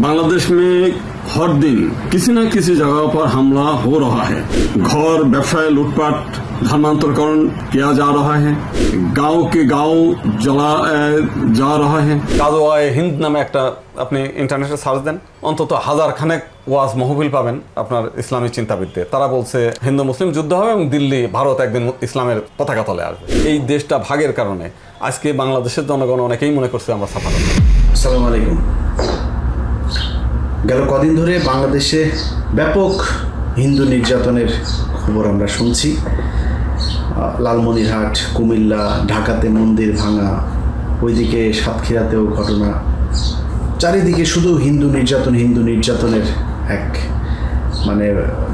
बांग्लादेश में हर दिन किसी न किसी जगह पर हमला हो रहा है। घर व्यवसाय लूटपाट धर्मांतरकरण किया जा रहा है। गांव के गांव जला जा रहा है। কাজওয়ায়ে হিন্দ নামে একটা আপনি ইন্টারনেটে সার্চ দেন, অন্তত হাজার খানেক ওয়াজ মাহফিল পাবেন আপনার ইসলামী চিন্তাবিদদের। তারা বলছে হিন্দু মুসলিম যুদ্ধ হবে এবং দিল্লি ভারত একদিন ইসলামের পতাকা তলে আসবে। এই দেশটা ভাগের কারণে আজকে বাংলাদেশের জনগণ অনেকেই মনে করছে আমরা সাফা করব। আসসালামু আলাইকুম। গেল কদিন ধরে বাংলাদেশে ব্যাপক হিন্দু নির্যাতনের খবর আমরা শুনছি। লালমনিরহাট, কুমিল্লা, ঢাকাতে মন্দির ভাঙা, ওইদিকে সাতক্ষীরাতেও ঘটনা। চারিদিকে শুধু হিন্দু নির্যাতনের এক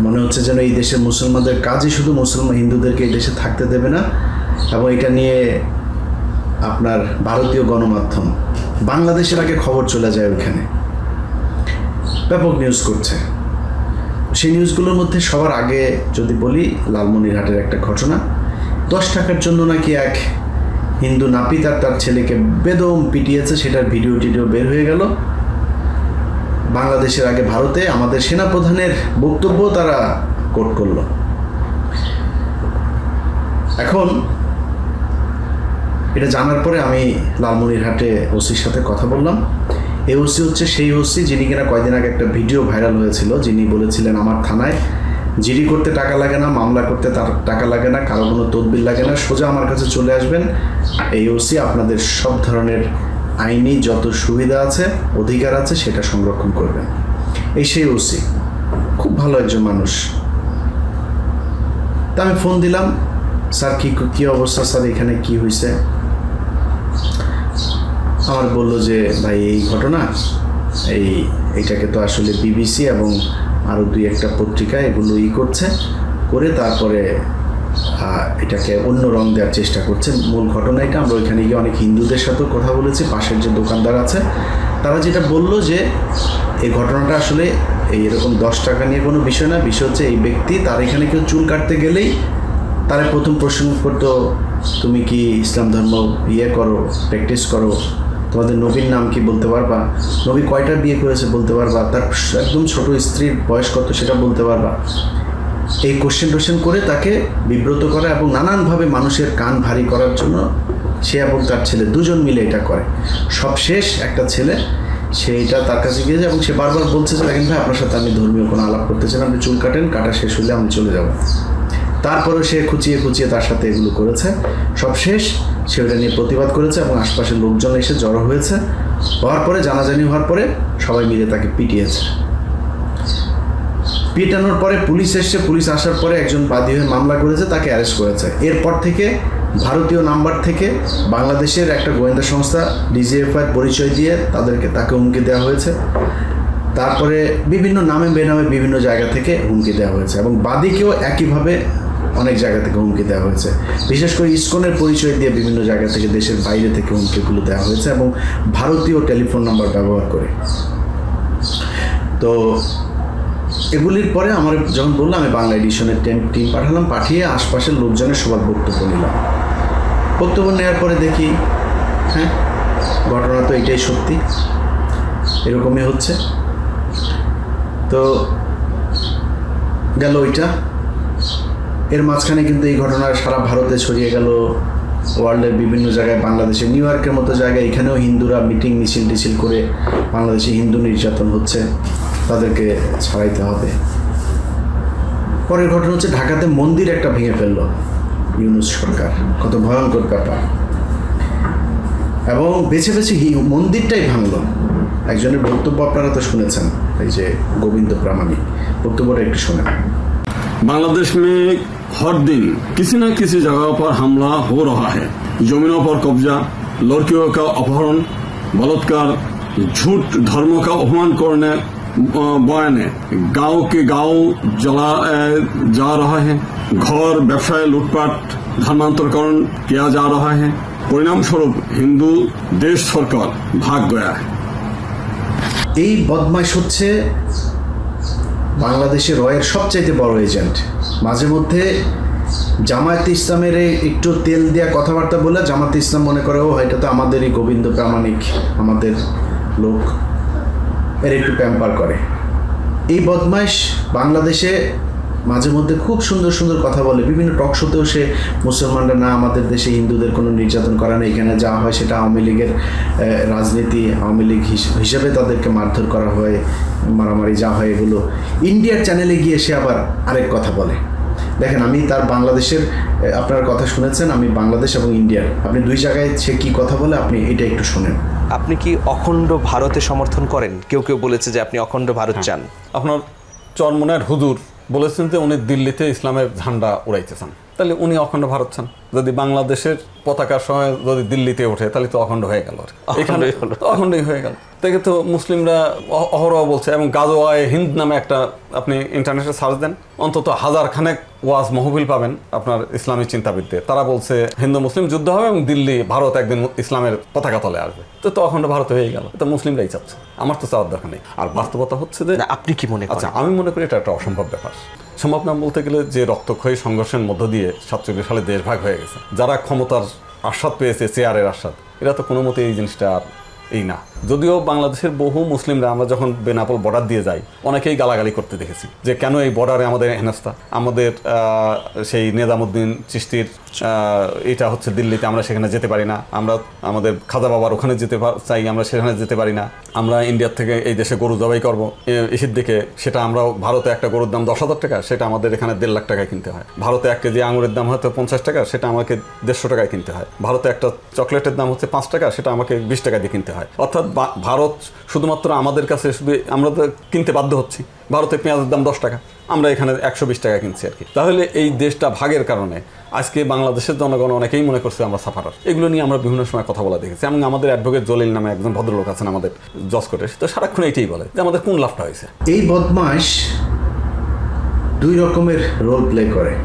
মনে হচ্ছে যেন এই দেশের মুসলমানদের কাজই শুধু হিন্দুদেরকে এই দেশে থাকতে দেবে না। এবং এটা নিয়ে আপনার ভারতীয় গণমাধ্যম বাংলাদেশের আগে খবর চলে যায় ওইখানে, ব্যাপক নিউজ করছে। সেই নিউজগুলোর মধ্যে সবার আগে যদি বলি, লালমনিরহাটের একটা ঘটনা। 10 টাকার জন্য নাকি এক হিন্দু নাপিত আর তার ছেলেকে বেদম পিটিয়েছে, সেটার ভিডিও বের হয়ে গেল। বাংলাদেশের আগে ভারতে আমাদের সেনাপ্রধানের বক্তব্য তারা কোট করলো। এখন এটা জানার পরে আমি লালমনিরহাটে ওসির সাথে কথা বললাম। এই ওসি হচ্ছে সেই ওসি যিনি কিনা কয়েকদিন আগে একটা ভিডিও ভাইরাল হয়েছিল, যিনি বলেছিলেন আমার থানায় জিডি করতে টাকা লাগে না, মামলা করতে তার টাকা লাগে না, কারো কোনো তদবির লাগে না, সোজা আমার কাছে চলে আসবেন। এই ওসি আপনাদের সব ধরনের আইনি যত সুবিধা আছে, অধিকার আছে, সেটা সংরক্ষণ করবেন। এই সেই ওসি, খুব ভালো একজন মানুষ। তা আমি ফোন দিলাম, স্যার কী অবস্থা স্যার, এখানে কি হয়েছে? আমার বললো যে ভাই এই ঘটনা, এইটাকে তো আসলে বিবিসি এবং আরও 2-1টা পত্রিকা এগুলো করে তারপরে এটাকে অন্য রং দেওয়ার চেষ্টা করছে। মূল ঘটনা এটা। আমরা ওইখানে গিয়ে অনেক হিন্দুদের সাথেও কথা বলেছি, পাশের যে দোকানদার আছে তারা যেটা বললো যে এই ঘটনাটা আসলে এরকম 10 টাকা নিয়ে কোনো বিষয় না। বিষয় হচ্ছে এই ব্যক্তি, তার এখানে কেউ চুল কাটতে গেলেই তারা প্রথম প্রশ্ন করতো, তুমি কি ইসলাম ধর্ম করো, প্র্যাকটিস করো, তোমাদের নবীর নাম কি বলতে পারবা, নবী কয়টা বিয়ে করেছে বলতে পারবা, তার একদম ছোট স্ত্রীর বয়স কত সেটা বলতে পারবা। এই কোশ্চেন করে তাকে বিব্রত করা এবং নানানভাবে মানুষের কান ভারী করার জন্য সে এবং তার ছেলে দুজন মিলে এটা করে। সবশেষ একটা ছেলে সেইটা তার কাছে গিয়েছে এবং সে বারবার বলছে যে দেখেন ভাই, আপনার সাথে আমি ধর্মীয় কোনো আলাপ করতে চাই না, আপনি চুল কাটেন, কাটা শেষ হলে আমি চলে যাব। তারপরেও সে খুঁচিয়ে তার সাথে এগুলো করেছে। সবশেষ সে ওটা নিয়ে প্রতিবাদ করেছে এবং আশপাশের লোকজন এসে জড়ো হওয়ার পরে জানাজানি হওয়ার পরে সবাই মিলে তাকে পিটিয়েছে। পিটানোর পরে পুলিশ এসছে, পুলিশ আসার পরে একজন বাদী হয়ে মামলা করেছে, তাকে অ্যারেস্ট করেছে। এরপর থেকে ভারতীয় নাম্বার থেকে বাংলাদেশের একটা গোয়েন্দা সংস্থা ডিজিএফআই পরিচয় দিয়ে তাকে হুমকি দেওয়া হয়েছে। তারপরে বিভিন্ন নামে বেনামে বিভিন্ন জায়গা থেকে হুমকি দেওয়া হয়েছে এবং বাদীকেও একইভাবে অনেক জায়গা থেকে হুমকি দেওয়া হয়েছে। বিশেষ করে ইসকনের পরিচয় দিয়ে বিভিন্ন জায়গা থেকে, দেশের বাইরে থেকে হুমকিগুলো দেওয়া হয়েছে এবং ভারতীয় টেলিফোন নাম্বার ব্যবহার করে। তো এগুলির পরে আমার যখন বললাম, আমি বাংলা এডিশনের টিম পাঠালাম, পাঠিয়ে আশপাশের লোকজনের সবার বক্তব্য নিলাম। বক্তব্য নেওয়ার পরে দেখি হ্যাঁ, ঘটনা তো এটাই সত্যি, এরকমই হচ্ছে। তো গেল ওইটা। এর মাঝখানে কিন্তু এই ঘটনা সারা ভারতে ছড়িয়ে গেল, ওয়ার্ল্ডের বিভিন্ন জায়গায়, বাংলাদেশে নিউ ইয়র্কের মতো জায়গায় এখানেও হিন্দুরা মিটিং মিছিল করে বাংলাদেশে হিন্দু নির্যাতন হচ্ছে, তাদেরকে ছাড়াইতে হবে। পরের ঘটনা হচ্ছে ঢাকাতে মন্দির একটা ভেঙে ফেললো ইউনূস সরকার, কত ভয়ঙ্কর ব্যাপার। এবং বেছে মন্দিরটাই ভাঙলো। একজনের বক্তব্য আপনারা তো শুনেছেন, এই যে গোবিন্দ প্রামাণিক, বক্তব্যটা একটু শোনেন। बांग्लादेश में हर दिन किसी न किसी जगह पर हमला हो रहा है। जमीनों पर कब्जा, लड़कियों का अपहरण, बलात्कार, झूठ धर्म का अपमान करने बयाने गांव के गांव जला जा रहा है। घर व्यवसाय लूटपाट धर्मांतरकरण किया जा रहा है। परिणाम स्वरूप हिंदू देश सरकार भाग गया है। এই বদমাইশ হচ্ছে বাংলাদেশের রয়ের সবচাইতে বড় এজেন্ট। মাঝে মধ্যে জামায়াতে ইসলামের একটু তেল দেওয়া কথাবার্তা বলে জামায়াতে ইসলাম মনে করে ও এটা তো আমাদেরই গোবিন্দ প্রামাণিক, আমাদের লোক। এর একটু প্যাম্পার করে। এই বদমাইশ বাংলাদেশে মাঝে মধ্যে খুব সুন্দর সুন্দর কথা বলে, বিভিন্ন টক শোতেও সে মুসলমানরা না, আমাদের দেশে হিন্দুদের কোনো নির্যাতন করা নেই, এখানে যা হয় সেটা আওয়ামী লীগের রাজনীতি, আওয়ামী লীগ হিসেবে তাদেরকে মারধর করা হয়, মারামারি যা হয় এগুলো। ইন্ডিয়ার চ্যানেলে গিয়ে সে আবার আরেক কথা বলে। দেখেন, আমি তার বাংলাদেশের আপনার কথা শুনেছেন, আমি বাংলাদেশ এবং ইন্ডিয়ার, আপনি দুই জায়গায় সে কী কথা বলে আপনি এটা একটু শোনেন। আপনি কি অখণ্ড ভারতে সমর্থন করেন? কেউ কেউ বলেছে যে আপনি অখণ্ড ভারত চান। আপনার চরমনের হুজুর বলেছেন যে উনি দিল্লিতে ইসলামের ঝান্ডা উড়াইতে চান, তাহলে উনি অখণ্ড ভারত চান। যদি বাংলাদেশের পতাকার সময় যদি দিল্লিতে ওঠে তাহলে তো অখণ্ড হয়ে গেল, এখানে অখণ্ডই হয়ে গেল। তাকে তো মুসলিমরা অহরহ বলছে, এবং গাজওয়ায়ে হিন্দ নামে একটা আপনি ইন্টারনেটে সার্চ দেন, অন্তত 1000 খানেক ওয়াজ মাহফিল পাবেন আপনার ইসলামী চিন্তাবিদদের। তারা বলছে হিন্দু মুসলিম যুদ্ধ হবে এবং দিল্লি ভারত একদিন ইসলামের পতাকা তলে আসবে। তো অখণ্ড ভারত হয়ে গেল, এটা মুসলিমরাই চাচ্ছে, আমার তো চাওয়ার দরকার নেই। আর বাস্তবতা হচ্ছে যে আপনি কি মনে করেন? আচ্ছা, আমি মনে করি এটা একটা অসম্ভব ব্যাপার। সম্ভব না বলতে গেলে যে রক্তক্ষয়ী সংঘর্ষের মধ্য দিয়ে 47 সালে দেশ ভাগ হয়ে গেছে, যারা ক্ষমতার আস্বাদ পেয়েছে, চেয়ারের আস্বাদ, এরা তো কোনো মতে এই জিনিসটা আর এই না। যদিও বাংলাদেশের বহু মুসলিমরা আমরা যখন বেনাপোল বর্ডার দিয়ে যাই, অনেকেই গালাগালি করতে দেখেছি যে কেন এই বর্ডারে আমাদের হেনস্থা, আমাদের সেই নিজামুদ্দিন চিশতির এটা হচ্ছে দিল্লিতে, আমরা সেখানে যেতে পারি না, আমরা আমাদের খাজা বাবার ওখানে যেতে চাই, আমরা সেখানে যেতে পারি না, আমরা ইন্ডিয়ার থেকে এই দেশে গরু জবাই করবো এসির দিকে, সেটা আমরা ভারতে একটা গরুর দাম 10,000 টাকা, সেটা আমাদের এখানে 1.5 লাখ টাকায় কিনতে হয়। ভারতে 1 কেজি আঙুরের দাম হয়তো 50 টাকা, সেটা আমাকে 150 টাকায় কিনতে হয়। ভারতে একটা চকলেটের দাম হচ্ছে 5 টাকা, সেটা আমাকে 20 টাকা দিয়ে কিনতে হয়। অর্থাৎ ভারত শুধুমাত্র আমাদের কাছে শুধু আমরা তো কিনতে বাধ্য হচ্ছি। ভারতে পেঁয়াজের দাম 10 টাকা, আমরা এখানে 120 টাকা কিনছি আর কি। তাহলে এই দেশটা ভাগের কারণে আজকে বাংলাদেশের জনগণ অনেকেই মনে করছে আমরা সাফারার। এগুলো নিয়ে আমরা বিভিন্ন সময় কথা বলা দেখেছি, এবং আমাদের অ্যাডভোকেট জলিল নামে একজন ভদ্রলোক আছেন আমাদের জজ কোর্টে, তো সারাক্ষণ এইটাই বলে যে আমাদের কোন লাভটা হয়েছে। এই বদমাইশ 2 রকমের রোল প্লে করে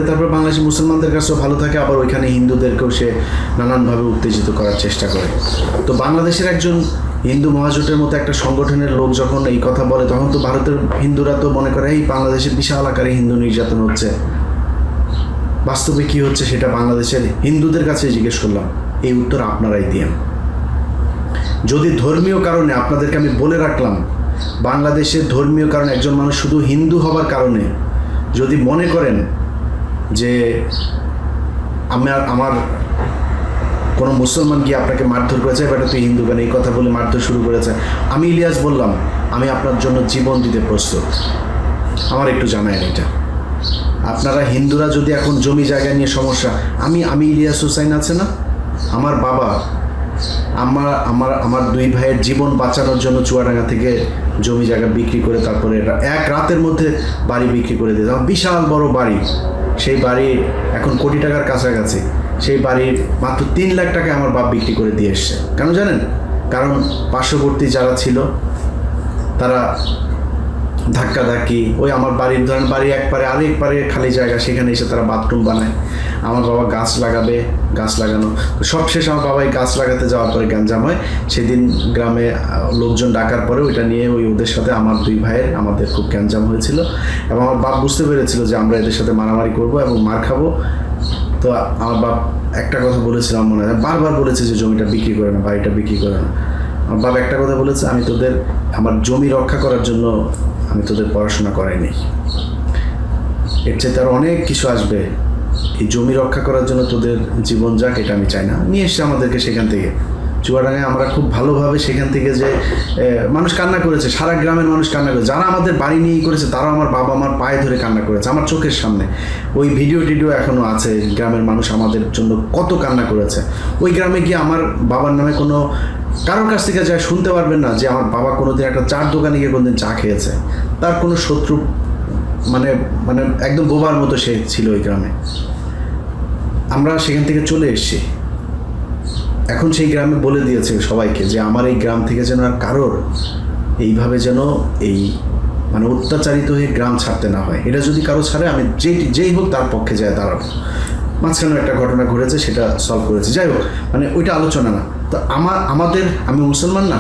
তারপর বাংলাদেশি মুসলমানদের কাছেও ভালো থাকে, আবার ওইখানে হিন্দুদেরকেও সে নানানভাবে উত্তেজিত করার চেষ্টা করে। তো বাংলাদেশের একজন হিন্দু মহাজোটের মতো একটা সংগঠনের লোক যখন এই কথা বলে, তখন তো ভারতের হিন্দুরা তো মনে করে এই বাংলাদেশে বিশাল আকারে হিন্দু নির্যাতন হচ্ছে। বাস্তবে কি হচ্ছে সেটা বাংলাদেশের হিন্দুদের কাছে জিজ্ঞেস করলাম, এই উত্তর আপনারাই দিয়েন। যদি ধর্মীয় কারণে, আপনাদেরকে আমি বলে রাখলাম, বাংলাদেশের ধর্মীয় কারণে একজন মানুষ শুধু হিন্দু হবার কারণে যদি মনে করেন যে আমার কোনো মুসলমান গিয়ে আপনাকে মারধর করেছে, এবার তুই হিন্দু কেন এই কথা বলে মারধর শুরু করেছে, আমি ইলিয়াস বললাম আমি আপনার জন্য জীবন দিতে প্রস্তুত। আমার একটু জানায় এটা, আপনারা হিন্দুরা যদি এখন জমি জায়গা নিয়ে সমস্যা, আমি ইলিয়াস হুসাইন আছে না, আমার বাবা আমার 2 ভাইয়ের জীবন বাঁচানোর জন্য চুয়াডাঙ্গা থেকে জমি জায়গা বিক্রি করে তারপরে এক রাতের মধ্যে বাড়ি বিক্রি করে দিয়েছে, বিশাল বড় বাড়ি। সেই বাড়ি এখন কোটি টাকার কাছাকাছি, সেই বাড়ির মাত্র 3 লাখ টাকায় আমার বাপ বিক্রি করে দিয়ে এসছে। কেন জানেন? কারণ পার্শ্ববর্তী যারা ছিল তারা ধাক্কাধাক্কি, ওই আমার বাড়ির ধরেন বাড়ি একবারে আরেক পারে খালি জায়গা, সেখানে এসে তারা বাথরুম বানায়। আমার বাবা গাছ লাগানো, তো সবশেষ আমার বাবা এই গাছ লাগাতে যাওয়ার পরে গ্যাঞ্জাম হয়। সেদিন গ্রামে লোকজন ডাকার পরে ওইটা নিয়ে ওদের সাথে আমার 2 ভাইয়ের আমাদের খুব গ্যাঞ্জাম হয়েছিল, এবং আমার বাপ বুঝতে পেরেছিল যে আমরা এদের সাথে মারামারি করব এবং মার খাবো। তো আমার বাপ একটা কথা বলেছিলাম, মনে হয় বারবার বলেছে যে জমিটা বিক্রি করে না, বাড়িটা বিক্রি করে না। আমার বাবা একটা কথা বলেছে, আমি তোদের আমার জমি রক্ষা করার জন্য আমি তোদের পড়াশোনা করাইনি, এর চেয়ে তার অনেক কিছু আসবে, এই জমি রক্ষা করার জন্য তোদের জীবন যাক, এটা আমি চাই না। নিয়ে এসছে আমাদেরকে সেখান থেকে চুয়াডাঙ্গায়। আমরা খুব ভালোভাবে সেখান থেকে যে মানুষ কান্না করেছে, সারা গ্রামের মানুষ কান্না করেছে, যারা আমাদের বাড়ি নিয়ে করেছে তারাও আমার বাবা আমার পায়ে ধরে কান্না করেছে, আমার চোখের সামনে। ওই ভিডিও এখনও আছে, গ্রামের মানুষ আমাদের জন্য কত কান্না করেছে। ওই গ্রামে গিয়ে আমার বাবার নামে কোনো কারোর কাছ থেকে যা শুনতে পারবেন না যে আমার বাবা কোনোদিন একটা চার দোকানে গিয়ে কোনোদিন চা খেয়েছে, তার কোনো শত্রু মানে একদম বোবার মতো সে ছিল ওই গ্রামে। আমরা সেখান থেকে চলে এসেছি, এখন সেই গ্রামে বলে দিয়েছে সবাইকে যে আমার এই গ্রাম থেকে যেন আর কারোর এইভাবে যেন এই মানে অত্যাচারিত হয়ে গ্রাম ছাড়তে না হয়। এটা যদি কারো ছাড়ে আমি যেই হোক তার পক্ষে যায় দাঁড়াবো। মাঝখানে একটা ঘটনা ঘটেছে, সেটা সলভ করেছে, যাই হোক, মানে ওইটা আলোচনা না। তো আমি মুসলমান না,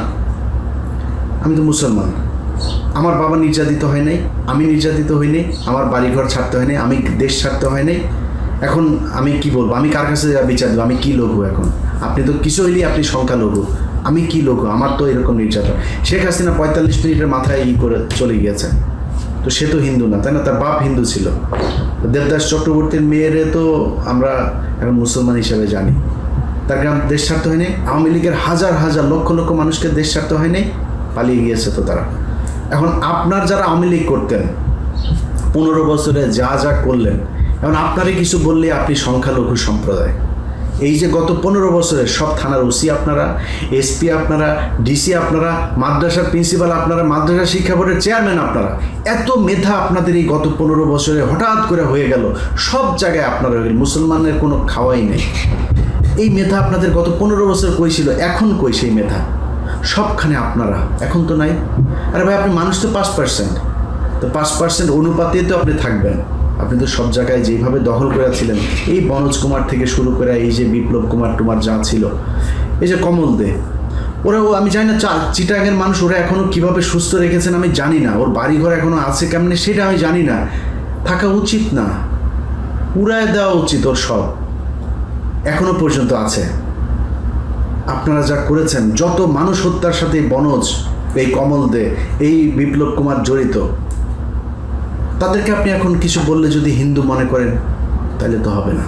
আমি তো মুসলমান, আমার বাবা নির্যাতিত হয় নাই, আমি নির্যাতিত হই নাই, আমার বাড়িঘর ছাড়তে হয় নাই, আমি দেশ ছাড়তে হয় নাই। এখন আমি কি বলবো, আমি কার কাছে বিচার দেবো, আমি কি লঘু? এখন আপনি তো কিছু হইলেই আপনি সংখ্যালঘু, আমি কি লোক, আমার তো এরকম নির্যাতন। শেখ হাসিনা 45 মিনিটের মাথায় করে চলে গিয়েছে, তো সে তো হিন্দু না, তাই না? তার বাপ হিন্দু ছিল। দেবদাস চক্রবর্তীর মেয়েরে তো আমরা এখন মুসলমান হিসেবে জানি। তার গ্রাম দেশ ছাড়তে হয়নি। আওয়ামী লীগের হাজার হাজার লক্ষ লক্ষ মানুষকে দেশ ছাড়তে হয়নি, পালিয়ে গিয়েছে তো তারা। এখন আপনার যারা আওয়ামী লীগ করতেন 15 বছরে যা যা করলেন, এখন আপনারই কিছু বললে আপনি সংখ্যালঘু সম্প্রদায়। এই যে গত 15 বছরে সব থানার ওসি আপনারা, এসপি আপনারা, ডিসি আপনারা, মাদ্রাসার প্রিন্সিপাল আপনারা, মাদ্রাসা শিক্ষা বোর্ডের চেয়ারম্যান আপনারা, এত মেধা আপনাদের এই গত 15 বছরে হঠাৎ করে হয়ে গেল। সব জায়গায় আপনারা হয়ে গেল, মুসলমানের কোনো খাওয়াই নেই। এই মেধা আপনাদের গত 15 বছর কই ছিল, এখন কই সেই মেধা? সবখানে আপনারা, এখন তো নাই। আরে ভাই, আপনি মানুষ তো 5%, তো 5% অনুপাতে তো আপনি থাকবেন। আপনি তো সব জায়গায় যেভাবে দখল করেছিলেন, এই বনোজ কুমার থেকে শুরু করে এই যে বিপ্লব কুমার টুমার যা ছিল, এই যে কমল দে, ওরাও আমি জানি না চিটাগাংয়ের মানুষ ওরা এখনও কীভাবে সুস্থ রেখেছেন আমি জানি না। ওর বাড়িঘর এখনও আছে কেমনে সেটা আমি জানি না। থাকা উচিত না, উড়ায় দেওয়া উচিত ওর সব, এখনো পর্যন্ত আছে। আপনারা যা করেছেন, যত মানুষ হত্যার সাথে বনোজ, এই কমল দে, এই বিপ্লব কুমার জড়িত, তাদেরকে আপনি এখন কিছু বললে যদি হিন্দু মনে করেন তাহলে তো হবে না।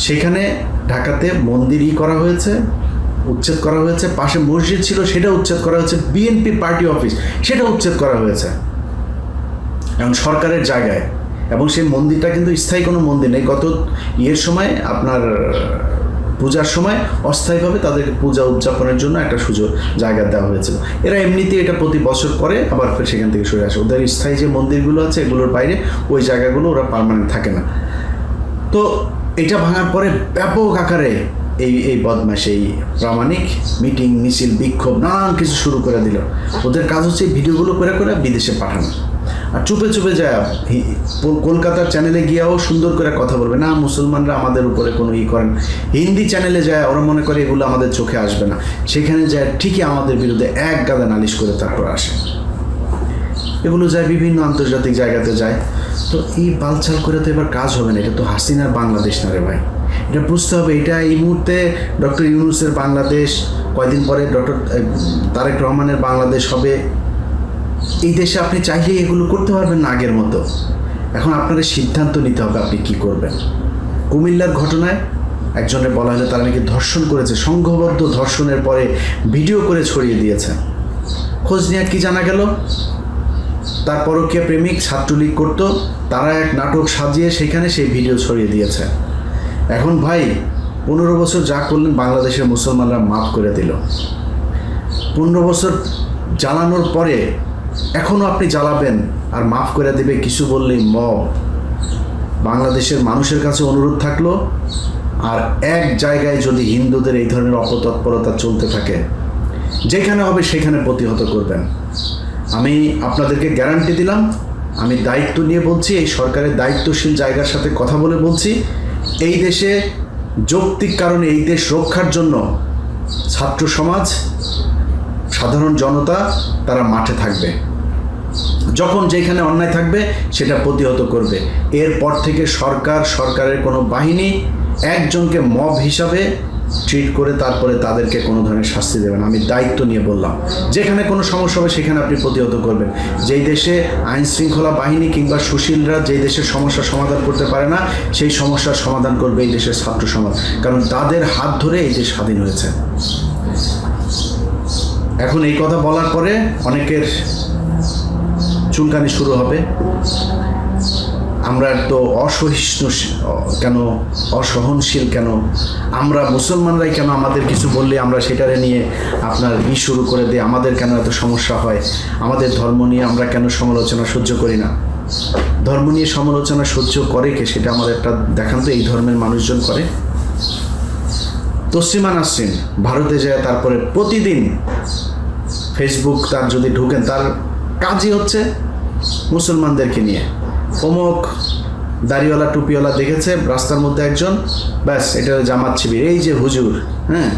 সেখানে ঢাকাতে মন্দিরই করা হয়েছে, উচ্ছেদ করা হয়েছে, পাশে মসজিদ ছিল সেটা উচ্ছেদ করা হয়েছে, বিএনপি পার্টি অফিস সেটা উচ্ছেদ করা হয়েছে এখন সরকারের জায়গায়। এবং সেই মন্দিরটা কিন্তু স্থায়ী কোনো মন্দির নেই। গত ইয়ের সময় আপনার পূজার সময় অস্থায়ীভাবে তাদেরকে পূজা উদযাপনের জন্য একটা সুযোগ জায়গা দেওয়া হয়েছিল। এরা এমনিতেই এটা প্রতি বছর করে আবার ফের সেখান থেকে সরে আসে। ওদের স্থায়ী যে মন্দিরগুলো আছে এগুলোর বাইরে ওই জায়গাগুলো ওরা পার্মানেন্ট থাকে না। তো এটা ভাঙার পরে ব্যাপক আকারে এই বদমাশ, এই প্রামাণিক মিটিং, মিছিল, বিক্ষোভ, নানান কিছু শুরু করে দিল। ওদের কাজ হচ্ছে ভিডিওগুলো করে করে বিদেশে পাঠানো, আর চুপে চুপে যায় কলকাতার চ্যানেলে গিয়েও সুন্দর করে কথা বলবে না, মুসলমানরা আমাদের উপরে কোনো করেন। হিন্দি চ্যানেলে যায়, ওরা মনে করে এগুলো আমাদের চোখে আসবে না, সেখানে যায় ঠিকই আমাদের বিরুদ্ধে এক গাদা নালিশ করে তারপর আসে। এগুলো যায় বিভিন্ন আন্তর্জাতিক জায়গাতে যায়। তো এই বালছাল করে তো এবার কাজ হবে না। এটা তো হাসিনার বাংলাদেশ না রে ভাই, এটা বুঝতে হবে। এটা এই মুহূর্তে ডক্টর ইউনূসের বাংলাদেশ, কয়দিন পরে ডক্টর তারেক রহমানের বাংলাদেশ হবে। এই দেশে আপনি চাইলেই এগুলো করতে পারবেন না আগের মতো। এখন আপনাদের সিদ্ধান্ত নিতে হবে আপনি কি করবেন। কুমিল্লার ঘটনায় একজনের বলা হলো তারা নাকি ধর্ষণ করেছে, সংঘবদ্ধ ধর্ষণের পরে ভিডিও করে ছড়িয়ে দিয়েছে। খোঁজ নিয়ে কি জানা গেল, তার পরকীয়া প্রেমিক ছাত্রলীগ করতো, তারা এক নাটক সাজিয়ে সেখানে সেই ভিডিও ছড়িয়ে দিয়েছে। এখন ভাই 15 বছর যা করলেন বাংলাদেশের মুসলমানরা মাফ করে দিল। 15 বছর জ্বালানোর পরে এখনও আপনি জ্বালাবেন আর মাফ করে দেবে কিছু বললেই মব। বাংলাদেশের মানুষের কাছে অনুরোধ থাকলো, আর এক জায়গায় যদি হিন্দুদের এই ধরনের অপতৎপরতা চলতে থাকে, যেখানে হবে সেখানে প্রতিহত করবেন। আমি আপনাদেরকে গ্যারান্টি দিলাম, আমি দায়িত্ব নিয়ে বলছি, এই সরকারের দায়িত্বশীল জায়গার সাথে কথা বলে বলছি, এই দেশে যৌক্তিক কারণে এই দেশ রক্ষার জন্য ছাত্র সমাজ, সাধারণ জনতা তারা মাঠে থাকবে। যখন যেখানে অন্যায় থাকবে সেটা প্রতিহত করবে। এরপর থেকে সরকারের কোনো বাহিনী একজনকে মব হিসাবে ট্রিট করে তারপরে তাদেরকে কোনো ধরনের শাস্তি দেবেন। আমি দায়িত্ব নিয়ে বললাম, যেখানে কোনো সমস্যা হবে সেখানে আপনি প্রতিহত করবেন। যেই দেশে আইন শৃঙ্খলা বাহিনী কিংবা সুশীলরা যেই দেশের সমস্যার সমাধান করতে পারে না, সেই সমস্যার সমাধান করবে এই দেশের ছাত্র সমাজ, কারণ তাদের হাত ধরে এই দেশ স্বাধীন হয়েছে। এখন এই কথা বলার পরে অনেকের চুলকানি শুরু হবে। আমরা তো অসহিষ্ণু কেন, অসহনশীল কেন, আমরা মুসলমানরাই কেন আমাদের কিছু বললে আমরা সেটারে নিয়ে আপনার শুরু করে দিই, আমাদের কেন এত সমস্যা হয়, আমাদের ধর্ম নিয়ে আমরা কেন সমালোচনা সহ্য করি না। ধর্ম নিয়ে সমালোচনা সহ্য করে কে সেটা আমাদের একটা দেখান তো, এই ধর্মের মানুষজন করে। তসলিমা নাসরিন ভারতে যায়, তারপরে প্রতিদিন ফেসবুক তার যদি ঢুকেন তার কাজই হচ্ছে মুসলমানদেরকে নিয়ে। অমুক দাড়িওয়ালা টুপিওয়ালা দেখেছে রাস্তার মধ্যে একজন, ব্যাস এটা জামাত শিবির, এই যে হুজুর, হ্যাঁ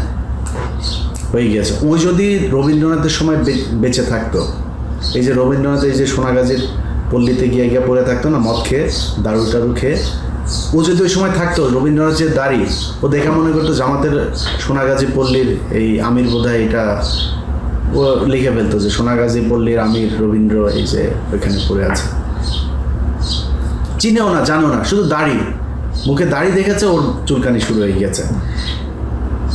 হয়ে গেছে। ও যদি রবীন্দ্রনাথের সময় বেঁচে থাকতো, এই যে রবীন্দ্রনাথ এই যে সোনাগাজীর পল্লীতে গিয়ে পড়ে থাকতো না মদ খেয়ে, দারু টারু খেয়ে, ও যদি ওই সময় থাকতো, রবীন্দ্রনাথের দাড়ি, ও দেখা মনে করতো জামাতের সোনাগাজী পল্লীর এই আমির বোধহয়, এটা ও লিখে ফেলতো যে সোনাগাজী পল্লীর আমির রবীন্দ্র এই যে ওইখানে পড়ে আছে। চিনেও না, জানো না, শুধু দাড়ি, মুখে দাড়ি দেখেছে, ওর চুলকানি শুরু হয়ে গেছে।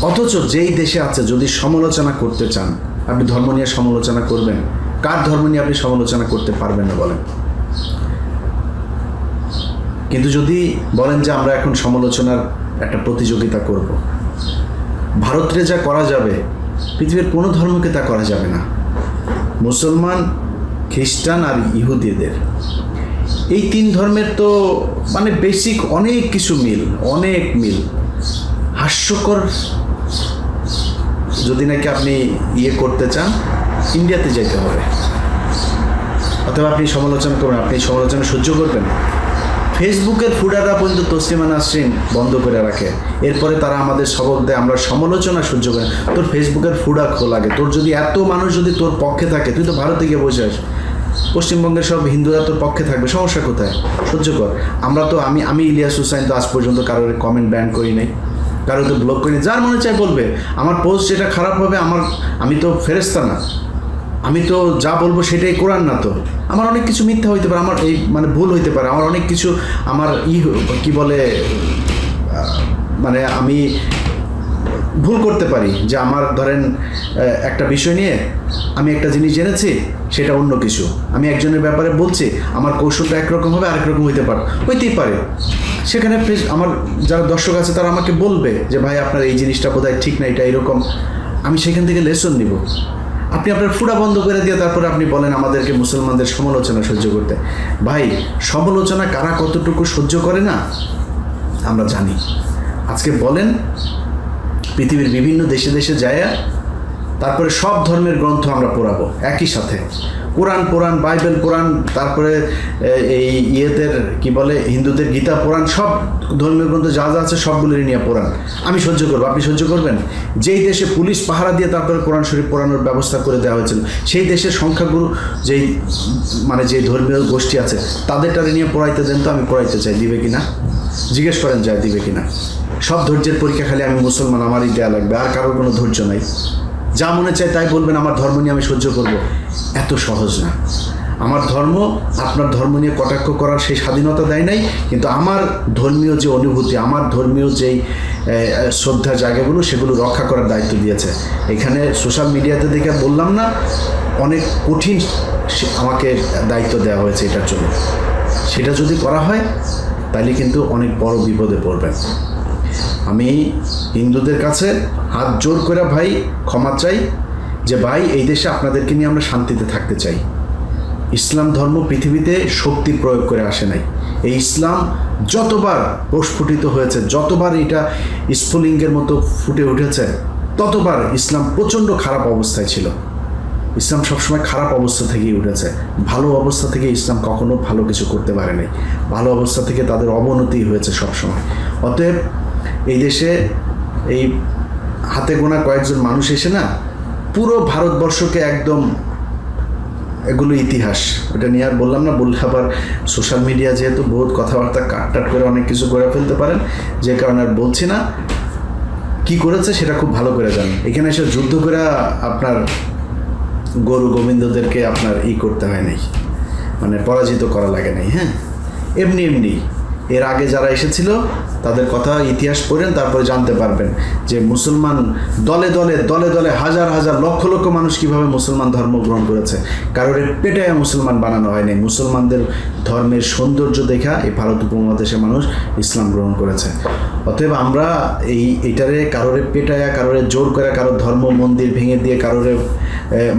অথচ যেই দেশে আছে, যদি সমালোচনা করতে চান, আপনি ধর্ম নিয়ে সমালোচনা করবেন, কার ধর্ম নিয়ে আপনি সমালোচনা করতে পারবেন না বলেন? কিন্তু যদি বলেন যে আমরা এখন সমালোচনার একটা প্রতিযোগিতা করব, ভারতে যা করা যাবে পৃথিবীর কোনো ধর্মকে তা করা যাবে না। মুসলমান, খ্রিস্টান আর ইহুদিদের এই তিন ধর্মের তো মানে বেসিক অনেক কিছু মিল, অনেক মিল। হাস্যকর যদি নাকি আপনি করতে চান, ইন্ডিয়াতে যেতে হবে। অথবা আপনি সমালোচনা করবেন, আপনি সমালোচনা সহ্য করবেন। ফেসবুকের ফুডাররা পর্যন্ত তসলিমা নাসরিন বন্ধ করে রাখে, এরপরে তারা আমাদের সবক দেয় আমরা সমালোচনা সহ্য করি। তোর ফেসবুকের ফুডা খোলাগে, তোর যদি এত মানুষ যদি তোর পক্ষে থাকে, তুই তো ভারতে গিয়ে বসে আস, পশ্চিমবঙ্গের সব হিন্দুরা তোর পক্ষে থাকবে, সমস্যা কোথায়? সহ্য কর। আমরা তো আমি ইলিয়াস হুসাইন তো আজ পর্যন্ত কারোর কমেন্ট ব্যান করি নাই, কারোর তো ব্লক করি, যার মনে চায় বলবে। আমার পোস্ট যেটা খারাপ হবে, আমি তো ফেরেশতা না, আমি তো যা বলবো সেটাই কোরআন না। তো আমার অনেক কিছু মিথ্যা হইতে পারে, আমার এই মানে ভুল হইতে পারে, আমার অনেক কিছু আমার কি বলে মানে আমি ভুল করতে পারি, যে আমার ধরেন একটা বিষয় নিয়ে আমি একটা জিনিস জেনেছি, সেটা অন্য কিছু আমি একজনের ব্যাপারে বলছি, আমার কৌশলটা একরকম হবে, আরেক রকম হইতেই পারে। সেখানে আমার যারা দর্শক আছে তারা আমাকে বলবে যে ভাই আপনার এই জিনিসটা বোধহয় ঠিক না, এটা এরকম, আমি সেখান থেকে লেসন নিব। আপনি আপনার ফুটা বন্ধ করে দিয়ে তারপরে আপনি বলেন আমাদেরকে মুসলমানদের সমালোচনা সহ্য করতে। ভাই, সমালোচনা কারা কতটুকু সহ্য করে না আমরা জানি। আজকে বলেন পৃথিবীর বিভিন্ন দেশে দেশে যায়, তারপরে সব ধর্মের গ্রন্থ আমরা পড়াবো একই সাথে, কোরআন, বাইবেল, কোরআন, তারপরে এই কি বলে হিন্দুদের গীতা, পুরাণ, সব ধর্মীয় গ্রন্থ যা যা আছে সবগুলোরই নিয়ে পড়ান। আমি সহ্য করবো, আপনি সহ্য করবেন? যেই দেশে পুলিশ পাহারা দিয়ে তারপরে কোরআন শরীফ পড়ানোর ব্যবস্থা করে দেওয়া হয়েছিল, সেই দেশের সংখ্যাগুরু যে ধর্মীয় গোষ্ঠী আছে তাদেরটা নিয়ে পড়াইতে দেন, তো আমি পড়াইতে চাই, দিবে কিনা জিজ্ঞেস করেন, যায় দিবে কিনা? সব ধৈর্যের পরীক্ষা খালি আমি মুসলমান, আমারই দেয়া লাগবে, আর কারোর কোনো ধৈর্য নাই, যা মনে চায় তাই বলবেন, আমার ধর্ম নিয়ে আমি সহ্য করব। এত সহজ না। আমার ধর্ম আপনার ধর্ম নিয়ে কটাক্ষ করার সেই স্বাধীনতা দেয় নাই, কিন্তু আমার ধর্মীয় যে অনুভূতি, আমার ধর্মীয় যেই শ্রদ্ধা জায়গাগুলো, সেগুলো রক্ষা করার দায়িত্ব দিয়েছে। এখানে সোশ্যাল মিডিয়াতে দেখে বললাম না, অনেক কঠিন আমাকে দায়িত্ব দেওয়া হয়েছে এটার জন্য। সেটা যদি করা হয় তাহলে কিন্তু অনেক বড় বিপদে পড়বেন। আমি হিন্দুদের কাছে হাত জোর করে ভাই ক্ষমা চাই, যে ভাই এই দেশে আপনাদেরকে নিয়ে আমরা শান্তিতে থাকতে চাই। ইসলাম ধর্ম পৃথিবীতে শক্তি প্রয়োগ করে আসে নাই। এই ইসলাম যতবার প্রস্ফুটিত হয়েছে, যতবার এটা স্ফুলিঙ্গের মতো ফুটে উঠেছে, ততবার ইসলাম প্রচণ্ড খারাপ অবস্থায় ছিল। ইসলাম সবসময় খারাপ অবস্থা থেকেই উঠেছে, ভালো অবস্থা থেকে ইসলাম কখনো ভালো কিছু করতে পারে নাই। ভালো অবস্থা থেকে তাদের অবনতি হয়েছে সবসময়। অতএব এই দেশে এই হাতে গোনা কয়েকজন মানুষ এসে না পুরো ভারতবর্ষকে একদম, এগুলো ইতিহাস, ওটা নিয়ে আর বললাম না, বললে আবার সোশ্যাল মিডিয়া যেহেতু বহুত কথাবার্তা কাটটাট করে অনেক কিছু করে ফেলতে পারেন, যে কারণে আর বলছি না। কি করেছে সেটা খুব ভালো করে জানেন। এখানে এসে যুদ্ধ করে আপনার গরু গোবিন্দদেরকে আপনার করতে হয় নাই, মানে পরাজিত করা লাগে নাই। হ্যাঁ, এমনি এর আগে যারা এসেছিল তাদের কথা ইতিহাস পড়েন, তারপরে জানতে পারবেন যে মুসলমান দলে দলে হাজার হাজার লক্ষ লক্ষ মানুষ কিভাবে মুসলমান ধর্ম গ্রহণ করেছে। কারোর পেটায় মুসলমান বানানো হয়নি। মুসলমানদের ধর্মের সৌন্দর্য দেখা এই ভারত উপমহাদেশের মানুষ ইসলাম গ্রহণ করেছে। অতএব আমরা এইটারে কারোরে পেটায়া, কারোরে জোর করে, কারোর ধর্ম মন্দির ভেঙে দিয়ে, কারোরে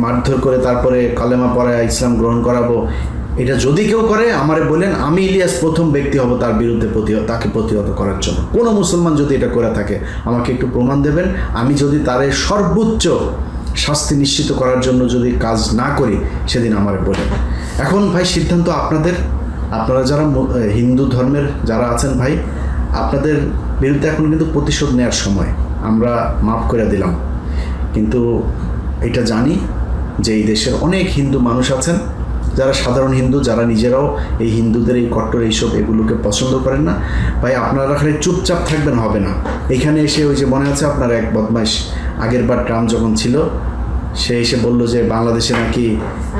মারধর করে তারপরে কালেমা পড়ায় ইসলাম গ্রহণ করাবো, এটা যদি কেউ করে আমারে বলেন, আমি ইলিয়াস প্রথম ব্যক্তি হব তার বিরুদ্ধে তাকে প্রতিহত করার জন্য। কোনো মুসলমান যদি এটা করে থাকে আমাকে একটু প্রমাণ দেবেন। আমি যদি তারে সর্বোচ্চ শাস্তি নিশ্চিত করার জন্য যদি কাজ না করি, সেদিন আমারে বলেন। এখন ভাই সিদ্ধান্ত আপনাদের। আপনারা যারা হিন্দু ধর্মের যারা আছেন ভাই, আপনাদের বিরুদ্ধে এখন কিন্তু প্রতিশোধ নেওয়ার সময়। আমরা মাফ করে দিলাম, কিন্তু এটা জানি যে এই দেশের অনেক হিন্দু মানুষ আছেন যারা সাধারণ হিন্দু, যারা নিজেরাও এই হিন্দুদের এই কট্টর এইসব এগুলোকে পছন্দ করেন না, ভাই আপনারা খালি চুপচাপ থাকবেন হবে না। এখানে এসে ওই যে মনে আছে আপনার এক বদমাইশ আগের বার ট্রাম্প যখন ছিল, সে এসে বলল যে বাংলাদেশে নাকি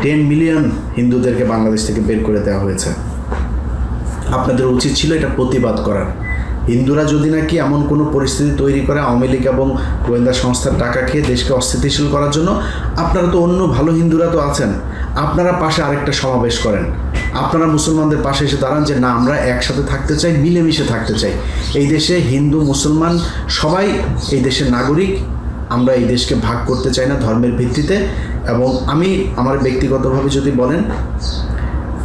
10 মিলিয়ন হিন্দুদেরকে বাংলাদেশ থেকে বের করে দেওয়া হয়েছে। আপনাদের উচিত ছিল এটা প্রতিবাদ করার। হিন্দুরা যদি নাকি এমন কোনো পরিস্থিতি তৈরি করে আওয়ামী লীগ এবং গোয়েন্দা সংস্থার টাকা খেয়ে দেশকে অস্থিতিশীল করার জন্য, আপনারা তো অন্য ভালো হিন্দুরা তো আছেন, আপনারা পাশে আরেকটা সমাবেশ করেন, আপনারা মুসলমানদের পাশে এসে দাঁড়ান যে না আমরা একসাথে থাকতে চাই, মিলেমিশে থাকতে চাই। এই দেশে হিন্দু মুসলমান সবাই এই দেশের নাগরিক, আমরা এই দেশকে ভাগ করতে চাই না ধর্মের ভিত্তিতে। এবং আমি আমার ব্যক্তিগতভাবে যদি বলেন,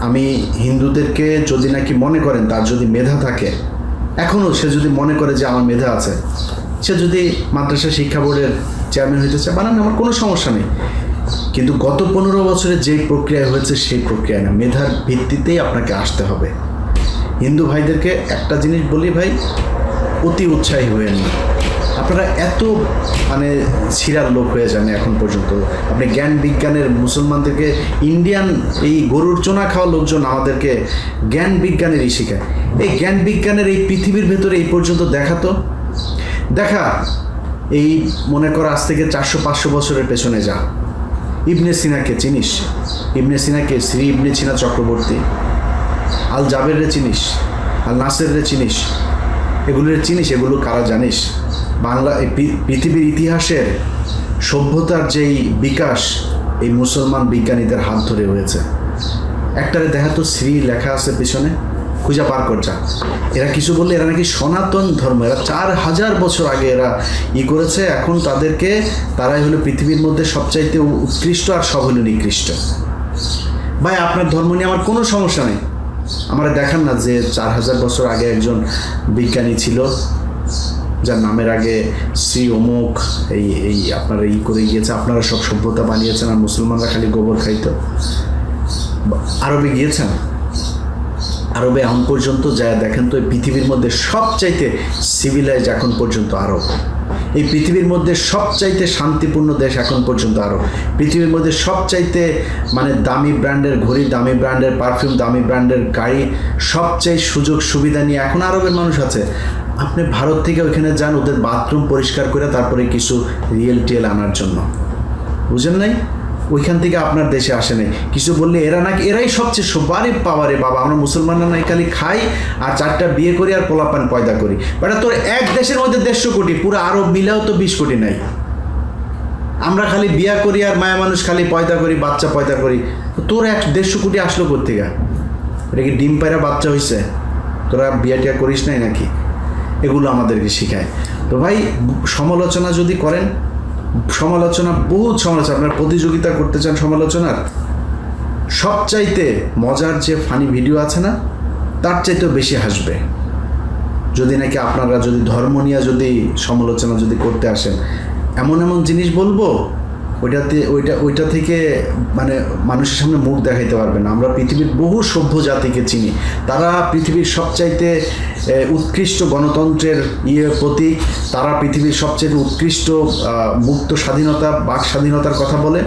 আমি হিন্দুদেরকে যদি নাকি মনে করেন তার যদি মেধা থাকে, এখনও সে যদি মনে করে যে আমার মেধা আছে, সে যদি মাদ্রাসা শিক্ষা বোর্ডের চেয়ারম্যান হইতে চায় বানান, আমার কোনো সমস্যা নেই। কিন্তু গত 15 বছরে যেই প্রক্রিয়া হয়েছে সেই প্রক্রিয়া না, মেধার ভিত্তিতেই আপনাকে আসতে হবে। হিন্দু ভাইদেরকে একটা জিনিস বলি ভাই, অতি উৎসাহী হয়েন না। আপনারা এত মানে ছিঁড়ার লোক হয়ে যান এখন পর্যন্ত। আপনি জ্ঞান বিজ্ঞানের মুসলমানদেরকে, ইন্ডিয়ান এই গরুর চোনা খাওয়া লোকজন আমাদেরকে জ্ঞান বিজ্ঞানেরই শেখায়। এই জ্ঞান বিজ্ঞানের এই পৃথিবীর ভেতরে এই পর্যন্ত দেখা এই মনে কর আজ থেকে 400-500 বছরের পেছনে যা। ইবনে সিনাকে চিনিস? ইবনে সিনাকে শ্রী ইবনে সিনা চক্রবর্তী, আল জাবেররে চিনিস? আল নাসেররে চিনিস? এগুলোর চিনিস? এগুলো কারা জানিস? বাংলা এই পৃথিবীর ইতিহাসের সভ্যতার যেই বিকাশ এই মুসলমান বিজ্ঞানীদের হাত ধরে হয়েছে। একটারে দেখা তো শ্রী লেখা আছে পিছনে, খুঁজা পার কর যা। এরা কিছু বললে এরা নাকি সনাতন ধর্ম, এরা 4000 বছর আগে এরা করেছে। এখন তারাই হলো পৃথিবীর মধ্যে সবচাইতে উৎকৃষ্ট, আর সব হলো নিকৃষ্ট। ভাই আপনার ধর্ম নিয়ে আমার কোনো সমস্যা নেই, আমার দেখান না যে 4000 বছর আগে একজন বিজ্ঞানী ছিল যার নামের আগে শ্রী অমুক এই আপনারা করে গিয়েছে, আপনারা সব সভ্যতা বানিয়েছেন আর মুসলমানরা খালি গোবর খাইতো। আরবে গিয়েছেন? আরবে এখন পর্যন্ত যা দেখেন তো, এই পৃথিবীর মধ্যে সবচাইতে সিভিলাইজ এখন পর্যন্ত আরব। এই পৃথিবীর মধ্যে সবচাইতে শান্তিপূর্ণ দেশ এখন পর্যন্ত আরব। পৃথিবীর মধ্যে সবচাইতে মানে দামি ব্র্যান্ডের ঘড়ি, দামি ব্র্যান্ডের পারফিউম, দামি ব্র্যান্ডের গাড়ি, সবচাই সুযোগ সুবিধা নিয়ে এখন আরবের মানুষ আছে। আপনি ভারত থেকে ওইখানে যান ওদের বাথরুম পরিষ্কার করে তারপরে কিছু রিয়েল আনার জন্য, বুঝেন নাই? ওইখান থেকে আপনার দেশে আসে নাই। কিছু বললে এরাই সবচেয়ে সবারই পাওয়ারে বাবা, আমরা মুসলমানরা নাই খালি খাই আর 4টা বিয়ে করি আর পোলাপান পয়দা করি। বাট তোর এক দেশের মধ্যে 150 কোটি, পুরো আরব মিলাও তো 20 কোটি নাই। আমরা খালি বিয়া করি আর মায়া মানুষ খালি পয়দা করি, বাচ্চা পয়দা করি। তোর 150 কোটি আসলো কোথেকে? এটা কি ডিম পায়রা বাচ্চা হয়েছে? তোরা বিয়া টিয়া করিস নাই নাকি? এগুলো আমাদেরকে শেখায়। তো ভাই সমালোচনা যদি করেন, বহুত সমালোচনা, আপনার প্রতিযোগিতা করতে চান সমালোচনার, সবচাইতে মজার যে ফানি ভিডিও আছে না, তার চাইতেও বেশি হাসবে যদি নাকি আপনারা যদি ধর্ম নিয়ে যদি সমালোচনা যদি করতে আসেন। এমন জিনিস বলবো ওইটা থেকে মানে মানুষের সামনে মুখ দেখাইতে পারবে না। আমরা পৃথিবীর বহু সভ্য জাতিকে চিনি, তারা পৃথিবীর সবচাইতে উৎকৃষ্ট গণতন্ত্রের প্রতীক, তারা পৃথিবীর সবচেয়ে উৎকৃষ্ট মুক্ত স্বাধীনতা, বাক স্বাধীনতার কথা বলে।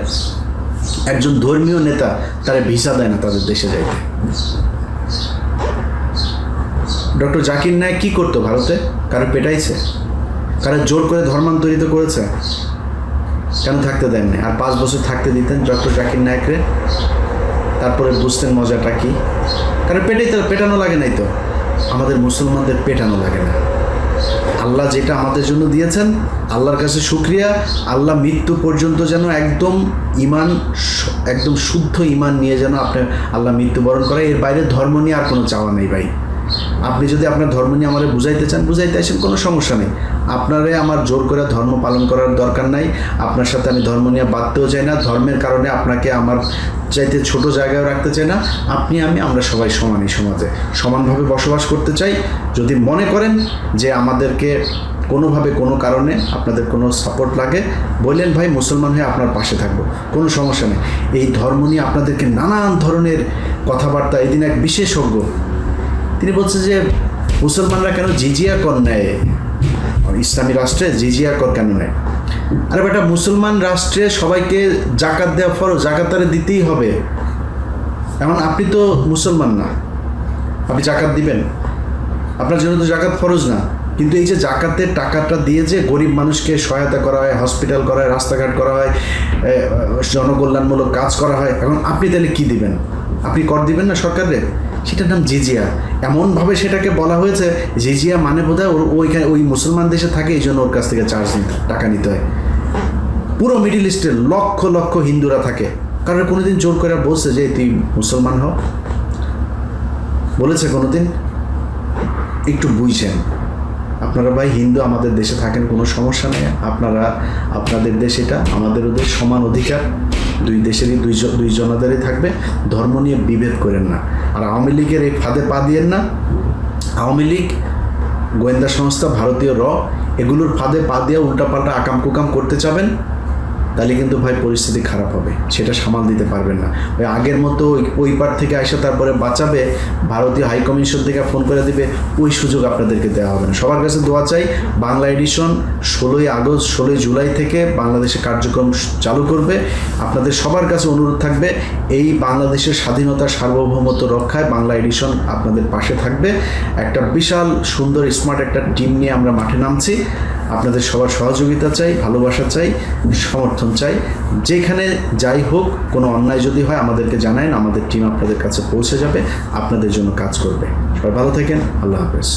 একজন ধর্মীয় নেতা তারা ভিসা দেয় না তাদের দেশে যাইতে। ডক্টর জাকির নায়েক কি করতো ভারতে? কারো পেটাইছে? কারো জোর করে ধর্মান্তরিত করেছে? কেন থাকতে দেননি? আর 5 বছর থাকতে দিতেন ডক্টর জাকির নায়েকরে, তারপরে বুঝতেন মজাটা কি। কারণ পেটানো লাগে নাই তো। আমাদের মুসলমানদের পেটানো লাগে না। আল্লাহ যেটা আমাদের জন্য দিয়েছেন, আল্লাহর কাছে শুকরিয়া। আল্লাহ মৃত্যু পর্যন্ত যেন একদম শুদ্ধ ইমান নিয়ে যেন আপনার আল্লাহ মৃত্যুবরণ করে। এর বাইরে ধর্ম নিয়ে আর কোনো চাওয়া নেই ভাই। আপনি যদি আপনার ধর্ম নিয়ে আমারে বুঝাইতে চান, বুঝাইতে আসেন, কোনো সমস্যা নেই। আপনারে আমার জোর করে ধর্ম পালন করার দরকার নাই। আপনার সাথে আমি ধর্ম নিয়ে বাঁধতেও চাই না। ধর্মের কারণে আপনাকে আমার চাইতে ছোট জায়গায় রাখতে চাই না। আমরা সবাই সমানই, সমাজে সমানভাবে বসবাস করতে চাই। যদি মনে করেন যে আমাদেরকে কোনোভাবে কোনো কারণে আপনাদের কোনো সাপোর্ট লাগে, বললেন ভাই মুসলমান হয়ে আপনার পাশে থাকবো, কোনো সমস্যা নেই। এই ধর্ম নিয়ে আপনাদেরকে নানান ধরনের কথাবার্তা। এদিন এক বিশেষজ্ঞ তিনি বলছে যে মুসলমানরা কেন জিজিয়া কর নেয়, ইসলামী রাষ্ট্রে জিজিয়া কর কেন নেয়? আরে বেটা, মুসলমান রাষ্ট্রে সবাইকে জাকাত দেওয়া ফরজ, জাকাত তারে দিতেই হবে। এখন আপনি তো মুসলমান না, আপনি জাকাত দিবেন? আপনার জন্য তো জাকাত ফরজ না, কিন্তু এই যে জাকাতের টাকাটা দিয়ে যে গরিব মানুষকে সহায়তা করা হয়, হসপিটাল করা হয়, রাস্তাঘাট করা হয়, জনকল্যাণমূলক কাজ করা হয়, এখন আপনি তাহলে কি দিবেন? আপনি কর দিবেন না সরকারে? সেটার নাম জিজিয়া। এমনভাবে সেটাকে বলা হয়েছে, জিজিয়া মানে বোধ হয় ওইখানে ওই মুসলমান দেশে থাকে, এই জন্য ওর কাছ থেকে টাকা নিতে হয়। পুরো মিডিল ইস্টের লক্ষ লক্ষ হিন্দুরা থাকে, কারণ কোনোদিন জোর করে বলছে যে তুই মুসলমান হ? বলেছে কোনোদিন? একটু বুঝছেন আপনারা ভাই, হিন্দু আমাদের দেশে থাকেন, কোনো সমস্যা নেই। আপনারা আপনাদের দেশ, এটা আমাদেরও দেশ, সমান অধিকার দুই দেশেরই দুই জনাদেরই থাকবে। ধর্ম নিয়ে বিভেদ করেন না। আর আওয়ামী লীগের এই ফাঁদে পা দিয়েন না। আওয়ামী লীগ, গোয়েন্দা সংস্থা, ভারতীয় এগুলোর ফাঁদে পা দিয়ে উল্টাপাল্টা আকাম কুকাম করতে চাবেন, তাহলে কিন্তু ভাই পরিস্থিতি খারাপ হবে, সেটা সামাল দিতে পারবেন না। ওই আগের মতো ওই পার থেকে আসে তারপরে বাঁচাবে, ভারতীয় হাইকমিশন থেকে ফোন করে দিবে, ওই সুযোগ আপনাদেরকে দেওয়া হবে না। সবার কাছে দোয়া চাই, বাংলা এডিশন 16 জুলাই থেকে বাংলাদেশে কার্যক্রম চালু করবে। আপনাদের সবার কাছে অনুরোধ থাকবে, এই বাংলাদেশের স্বাধীনতা সার্বভৌমত্ব রক্ষায় বাংলা এডিশন আপনাদের পাশে থাকবে। একটা বিশাল সুন্দর স্মার্ট একটা টিম নিয়ে আমরা মাঠে নামছি। আপনাদের সবার সহযোগিতা চাই, ভালোবাসা চাই, সমর্থন চাই। যেখানে যাই হোক, কোনো অন্যায় যদি হয় আমাদেরকে জানান, আমাদের টিম আপনাদের কাছে পৌঁছে যাবে, আপনাদের জন্য কাজ করবে। সবাই ভালো থাকেন, আল্লাহ হাফেজ।